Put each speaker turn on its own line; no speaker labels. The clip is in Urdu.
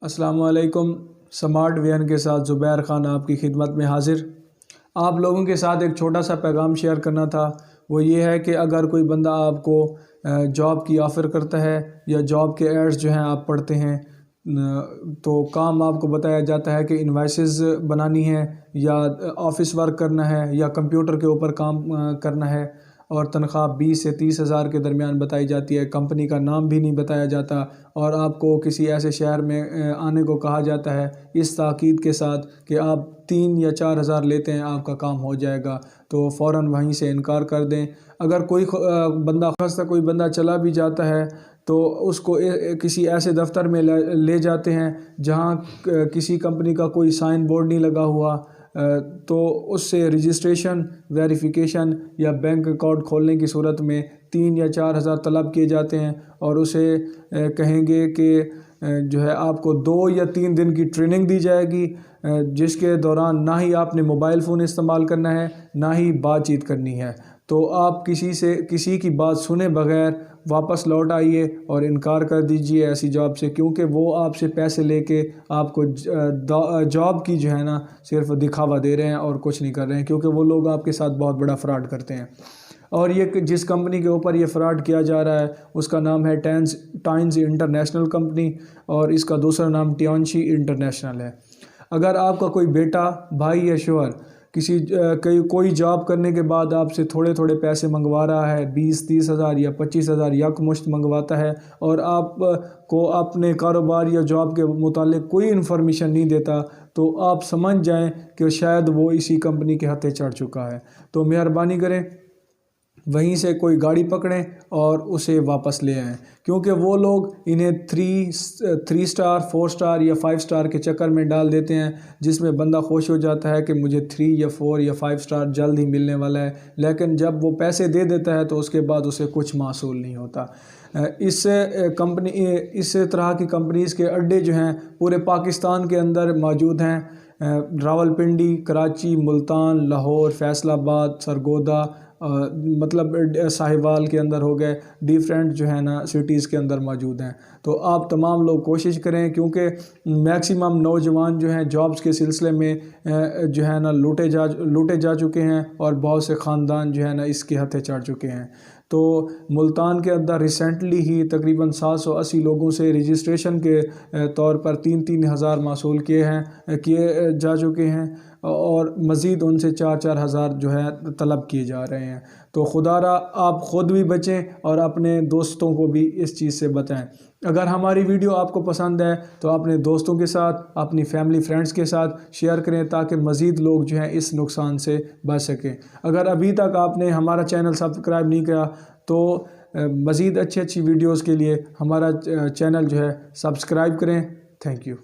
السلام علیکم۔ سمارٹ وین کے ساتھ زبیر خان آپ کی خدمت میں حاضر۔ آپ لوگوں کے ساتھ ایک چھوٹا سا پیغام شیئر کرنا تھا، وہ یہ ہے کہ اگر کوئی بندہ آپ کو جاب کی آفر کرتا ہے یا جاب کے ایڈز جو ہیں آپ پڑھتے ہیں تو کام آپ کو بتایا جاتا ہے کہ انوائسز بنانی ہے یا آفس ورک کرنا ہے یا کمپیوٹر کے اوپر کام کرنا ہے، اور تنخواہ 20 سے 30 ہزار کے درمیان بتائی جاتی ہے، کمپنی کا نام بھی نہیں بتایا جاتا، اور آپ کو کسی ایسے شہر میں آنے کو کہا جاتا ہے اس تاکید کے ساتھ کہ آپ 3 یا 4 ہزار لیتے ہیں، آپ کا کام ہو جائے گا، تو فوراً وہیں سے انکار کر دیں۔ اگر کوئی بندہ چلا بھی جاتا ہے تو اس کو کسی ایسے دفتر میں لے جاتے ہیں جہاں کسی کمپنی کا کوئی سائن بورڈ نہیں لگا ہوا، تو اس سے رجسٹریشن، ویریفیکیشن یا بینک اکاؤنٹ کھولنے کی صورت میں 3 یا 4 ہزار طلب کیے جاتے ہیں، اور اسے کہیں گے کہ جو ہے آپ کو 2 یا 3 دن کی ٹریننگ دی جائے گی، جس کے دوران نہ ہی آپ نے موبائل فون استعمال کرنا ہے نہ ہی بات چیت کرنی ہے۔ تو آپ کسی کی بات سنے بغیر واپس لوٹ آئیے اور انکار کر دیجئے ایسی جاب سے، کیونکہ وہ آپ سے پیسے لے کے آپ کو جاب کی جو ہے نا صرف دکھاوا دے رہے ہیں اور کچھ نہیں کر رہے ہیں، کیونکہ وہ لوگ آپ کے ساتھ بہت بڑا فراڈ کرتے ہیں۔ اور یہ جس کمپنی کے اوپر یہ فراڈ کیا جا رہا ہے اس کا نام ہے ٹائنز انٹرنیشنل کمپنی، اور اس کا دوسرا نام ٹیانشی انٹرنیشنل ہے۔ اگر آپ کا کوئی بیٹا، بھائی یا شوہر کوئی جاب کرنے کے بعد آپ سے تھوڑے پیسے منگوا رہا ہے، 20-30 ہزار یا 25 ہزار یک مشت منگواتا ہے، اور آپ کو اپنے کاروبار یا جاب کے متعلق کوئی انفارمیشن نہیں دیتا، تو آپ سمجھ جائیں کہ شاید وہ اسی کمپنی کے ہتھے چڑھ چکا ہے۔ تو مہربانی کریں وہیں سے کوئی گاڑی پکڑیں اور اسے واپس لے آئیں، کیونکہ وہ لوگ انہیں 3 سٹار، 4 سٹار یا 5 سٹار کے چکر میں ڈال دیتے ہیں، جس میں بندہ خوش ہو جاتا ہے کہ مجھے 3 یا 4 یا 5 سٹار جلد ہی ملنے والا ہے، لیکن جب وہ پیسے دے دیتا ہے تو اس کے بعد اسے کچھ محصول نہیں ہوتا۔ اس طرح کی کمپنیز کے اڈے جو ہیں پورے پاکستان کے اندر موجود ہیں، راولپنڈی، کراچی، ملتان، لاہور، فیصل آباد، سرگودا، مطلب ساہیوال کے اندر ہو گئے، ڈیفرنٹ جو ہے نا سٹیز کے اندر موجود ہیں۔ تو آپ تمام لوگ کوشش کریں، کیونکہ میکسیمم نوجوان جو ہیں جابز کے سلسلے میں جو ہے نا لوٹے جا چکے ہیں، اور بہت سے خاندان جو ہے نا اس کے ہتھے چڑھ چکے ہیں۔ تو ملتان کے اندر ریسنٹلی ہی تقریباً 780 لوگوں سے رجسٹریشن کے طور پر 3 ہزار موصول کیے جا چکے ہیں، اور مزید ان سے 4 ہزار جو ہے طلب کیے جا رہے ہیں۔ تو خدا را آپ خود بھی بچیں اور اپنے دوستوں کو بھی اس چیز سے بتائیں۔ اگر ہماری ویڈیو آپ کو پسند ہے تو اپنے دوستوں کے ساتھ، اپنی فیملی فرینڈز کے ساتھ شیئر کریں تاکہ مزید لوگ جو ہیں اس نقصان سے بچ سکیں۔ اگر ابھی تک آپ نے ہمارا چینل سبسکرائب نہیں کیا تو مزید اچھی ویڈیوز کے لیے ہمارا چینل جو ہے سبسکرائب کریں۔ Thank you.